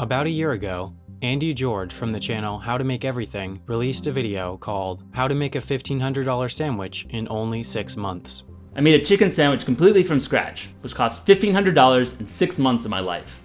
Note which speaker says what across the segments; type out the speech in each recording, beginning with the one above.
Speaker 1: About a year ago, Andy George from the channel How to Make Everything released a video called How to Make a $1,500 Sandwich in Only 6 Months.
Speaker 2: I made a chicken sandwich completely from scratch, which cost $1,500 in 6 months of my life.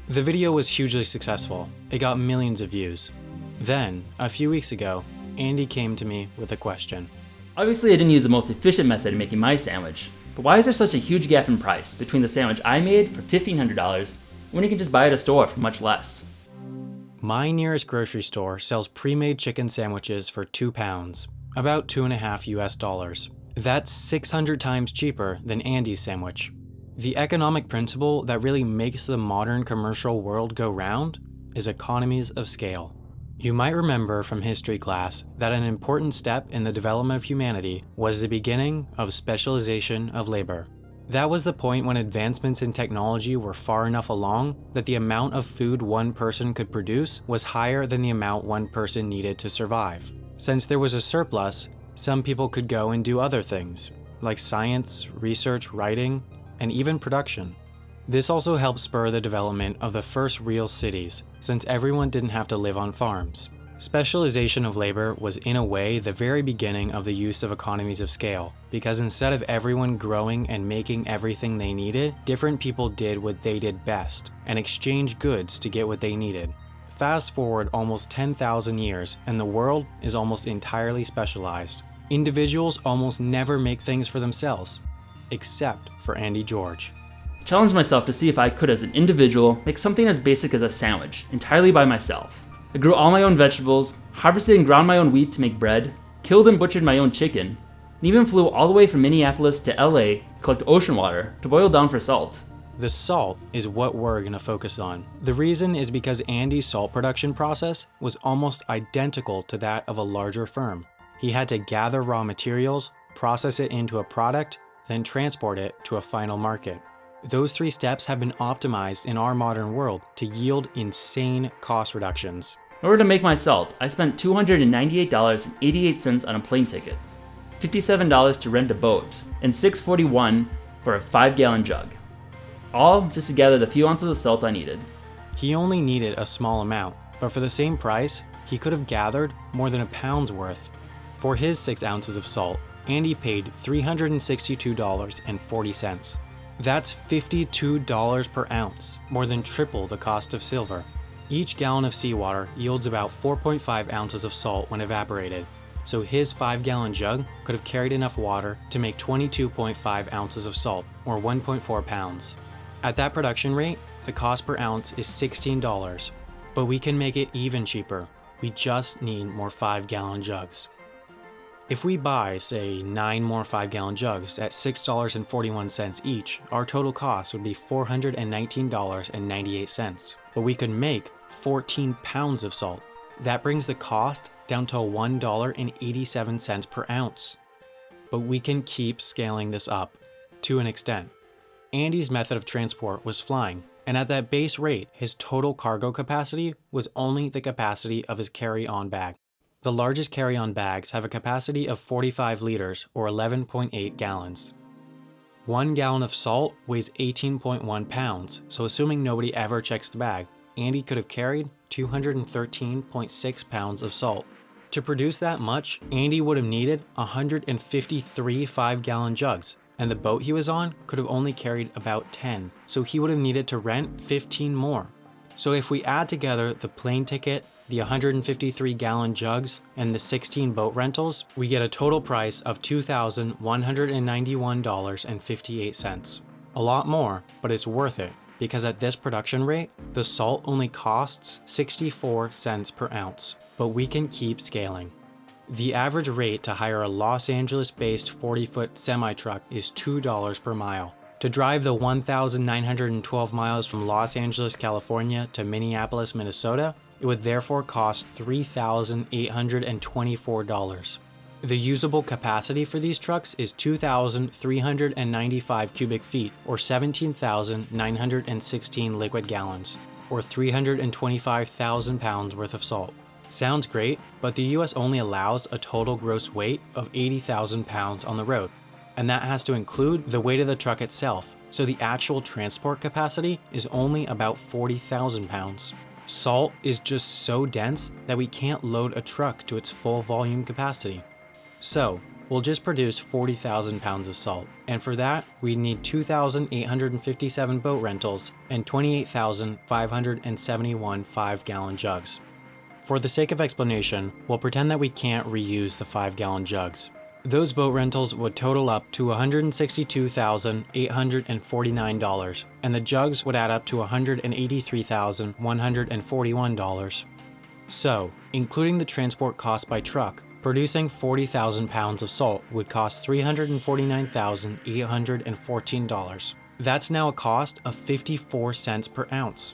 Speaker 1: The video was hugely successful. It got millions of views. Then, a few weeks ago, Andy came to me with a question.
Speaker 2: Obviously I didn't use the most efficient method in making my sandwich, but why is there such a huge gap in price between the sandwich I made for $1,500 when you can just buy at a store for much less?
Speaker 1: My nearest grocery store sells pre-made chicken sandwiches for £2, about $2.50 US. That's 600 times cheaper than Andy's sandwich. The economic principle that really makes the modern commercial world go round is economies of scale. You might remember from history class that an important step in the development of humanity was the beginning of specialization of labor. That was the point when advancements in technology were far enough along that the amount of food one person could produce was higher than the amount one person needed to survive. Since there was a surplus, some people could go and do other things, like science, research, writing, and even production. This also helped spur the development of the first real cities, since everyone didn't have to live on farms. Specialization of labor was in a way the very beginning of the use of economies of scale, because instead of everyone growing and making everything they needed, different people did what they did best and exchanged goods to get what they needed. Fast forward almost 10,000 years and the world is almost entirely specialized. Individuals almost never make things for themselves, except for Andy George.
Speaker 2: I challenged myself to see if I could, as an individual, make something as basic as a sandwich entirely by myself. I grew all my own vegetables, harvested and ground my own wheat to make bread, killed and butchered my own chicken, and even flew all the way from Minneapolis to LA to collect ocean water to boil down for salt.
Speaker 1: The salt is what we're going to focus on. The reason is because Andy's salt production process was almost identical to that of a larger firm. He had to gather raw materials, process it into a product, then transport it to a final market. Those 3 steps have been optimized in our modern world to yield insane cost reductions.
Speaker 2: In order to make my salt, I spent $298.88 on a plane ticket, $57 to rent a boat, and $641 for a 5-gallon jug. All just to gather the few ounces of salt I needed.
Speaker 1: He only needed a small amount, but for the same price, he could have gathered more than a pound's worth. For his 6 ounces of salt, Andy paid $362.40. That's $52 per ounce, more than triple the cost of silver. Each gallon of seawater yields about 4.5 ounces of salt when evaporated, so his 5-gallon jug could have carried enough water to make 22.5 ounces of salt, or 1.4 pounds. At that production rate, the cost per ounce is $16, but we can make it even cheaper. We just need more 5-gallon jugs. If we buy, say, 9 more 5-gallon jugs at $6.41 each, our total cost would be $419.98, but we could make 14 pounds of salt. That brings the cost down to $1.87 per ounce. But we can keep scaling this up, to an extent. Andy's method of transport was flying, and at that base rate, his total cargo capacity was only the capacity of his carry-on bag. The largest carry-on bags have a capacity of 45 liters or 11.8 gallons. 1 gallon of salt weighs 18.1 pounds, so assuming nobody ever checks the bag, Andy could have carried 213.6 pounds of salt. To produce that much, Andy would have needed 153 5-gallon jugs, and the boat he was on could have only carried about 10, so he would have needed to rent 15 more. So if we add together the plane ticket, the 153-gallon jugs, and the 16 boat rentals, we get a total price of $2,191.58. A lot more, but it's worth it, because at this production rate, the salt only costs 64 cents per ounce, but we can keep scaling. The average rate to hire a Los Angeles-based 40-foot semi-truck is $2 per mile. To drive the 1,912 miles from Los Angeles, California to Minneapolis, Minnesota, it would therefore cost $3,824. The usable capacity for these trucks is 2,395 cubic feet, or 17,916 liquid gallons, or 325,000 pounds worth of salt. Sounds great, but the US only allows a total gross weight of 80,000 pounds on the road. And that has to include the weight of the truck itself, so the actual transport capacity is only about 40,000 pounds. Salt is just so dense that we can't load a truck to its full volume capacity. So, we'll just produce 40,000 pounds of salt, and for that, we need 2,857 boat rentals and 28,571 5-gallon jugs. For the sake of explanation, we'll pretend that we can't reuse the 5-gallon jugs. Those boat rentals would total up to $162,849, and the jugs would add up to $183,141. So, including the transport cost by truck, producing 40,000 pounds of salt would cost $349,814. That's now a cost of 54 cents per ounce.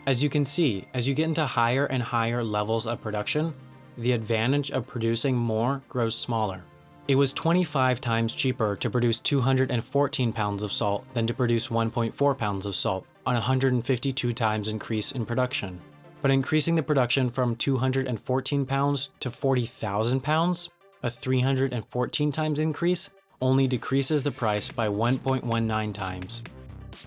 Speaker 1: As you can see, as you get into higher and higher levels of production, the advantage of producing more grows smaller. It was 25 times cheaper to produce 214 pounds of salt than to produce 1.4 pounds of salt, on a 152 times increase in production. But increasing the production from 214 pounds to 40,000 pounds, a 314 times increase, only decreases the price by 1.19 times.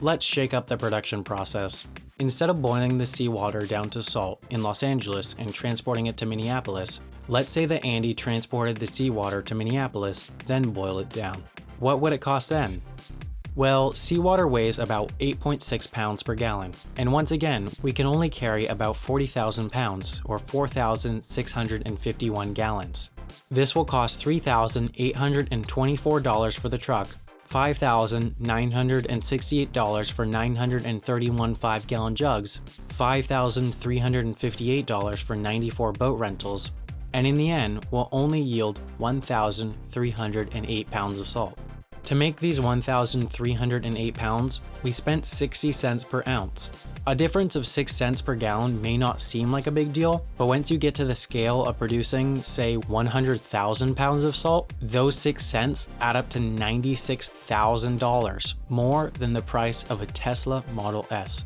Speaker 1: Let's shake up the production process. Instead of boiling the seawater down to salt in Los Angeles and transporting it to Minneapolis, let's say that Andy transported the seawater to Minneapolis, then boil it down. What would it cost then? Well, seawater weighs about 8.6 pounds per gallon, and once again, we can only carry about 40,000 pounds, or 4,651 gallons. This will cost $3,824 for the truck, $5,968 for 931 5-gallon jugs, $5,358 for 94 boat rentals, and in the end will only yield 1,308 pounds of salt. To make these 1,308 pounds, we spent 60 cents per ounce. A difference of 6 cents per gallon may not seem like a big deal, but once you get to the scale of producing, say, 100,000 pounds of salt, those 6 cents add up to $96,000, more than the price of a Tesla Model S.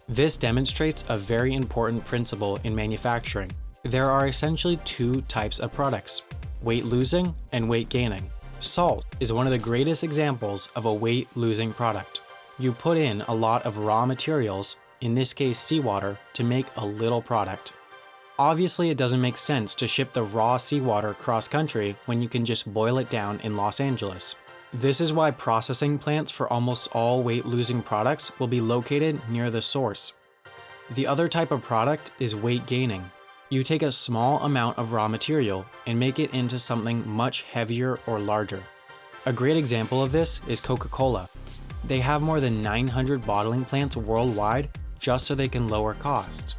Speaker 1: This demonstrates a very important principle in manufacturing. There are essentially two types of products: weight losing and weight gaining. Salt is one of the greatest examples of a weight-losing product. You put in a lot of raw materials, in this case seawater, to make a little product. Obviously, it doesn't make sense to ship the raw seawater cross-country when you can just boil it down in Los Angeles. This is why processing plants for almost all weight-losing products will be located near the source. The other type of product is weight gaining. You take a small amount of raw material and make it into something much heavier or larger. A great example of this is Coca-Cola. They have more than 900 bottling plants worldwide just so they can lower costs.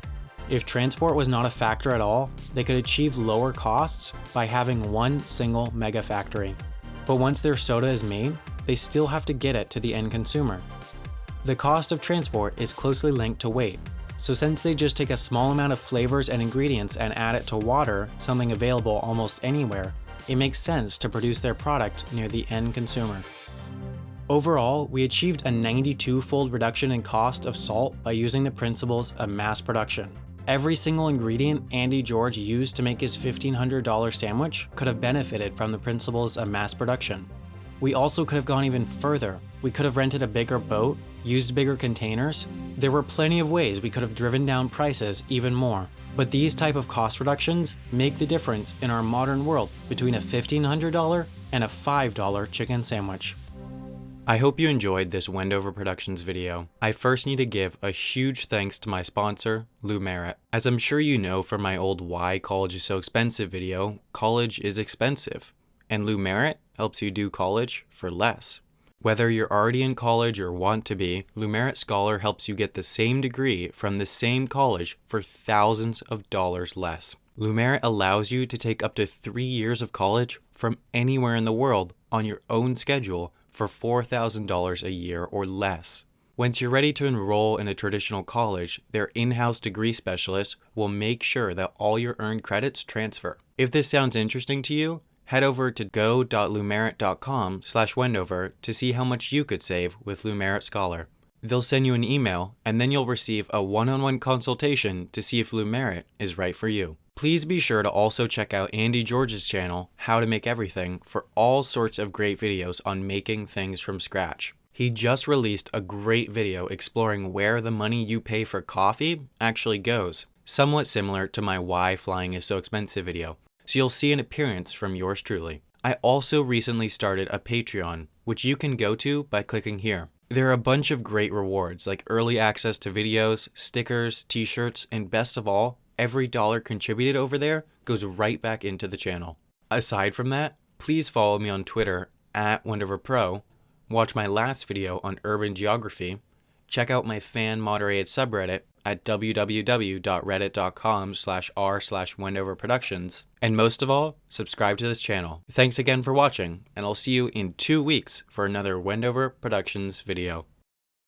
Speaker 1: If transport was not a factor at all, they could achieve lower costs by having one single mega factory. But once their soda is made, they still have to get it to the end consumer. The cost of transport is closely linked to weight. So since they just take a small amount of flavors and ingredients and add it to water, something available almost anywhere, it makes sense to produce their product near the end consumer. Overall, we achieved a 92-fold reduction in cost of salt by using the principles of mass production. Every single ingredient Andy George used to make his $1,500 sandwich could have benefited from the principles of mass production. We also could have gone even further. We could have rented a bigger boat, used bigger containers. There were plenty of ways we could have driven down prices even more. But these type of cost reductions make the difference in our modern world between a $1,500 and a $5 chicken sandwich. I hope you enjoyed this Wendover Productions video. I first need to give a huge thanks to my sponsor, Lou Merritt. As I'm sure you know from my old Why College is So Expensive video, college is expensive. And Lou Merritt helps you do college for less. Whether you're already in college or want to be, Lou Merritt Scholar helps you get the same degree from the same college for thousands of dollars less. Lou Merritt allows you to take up to 3 years of college from anywhere in the world on your own schedule for $4,000 a year or less. Once you're ready to enroll in a traditional college, their in-house degree specialist will make sure that all your earned credits transfer. If this sounds interesting to you, head over to go.loumerritt.com/Wendover to see how much you could save with Lou Merritt Scholar. They'll send you an email, and then you'll receive a one-on-one consultation to see if Lou Merritt is right for you. Please be sure to also check out Andy George's channel, How to Make Everything, for all sorts of great videos on making things from scratch. He just released a great video exploring where the money you pay for coffee actually goes, somewhat similar to my Why Flying is So Expensive video, so you'll see an appearance from yours truly. I also recently started a Patreon, which you can go to by clicking here. There are a bunch of great rewards like early access to videos, stickers, t-shirts, and best of all, every dollar contributed over there goes right back into the channel. Aside from that, please follow me on Twitter at WendoverPro, watch my last video on urban geography, check out my fan-moderated subreddit at www.reddit.com/r/WendoverProductions, and most of all, subscribe to this channel. Thanks again for watching, and I'll see you in 2 weeks for another Wendover Productions video.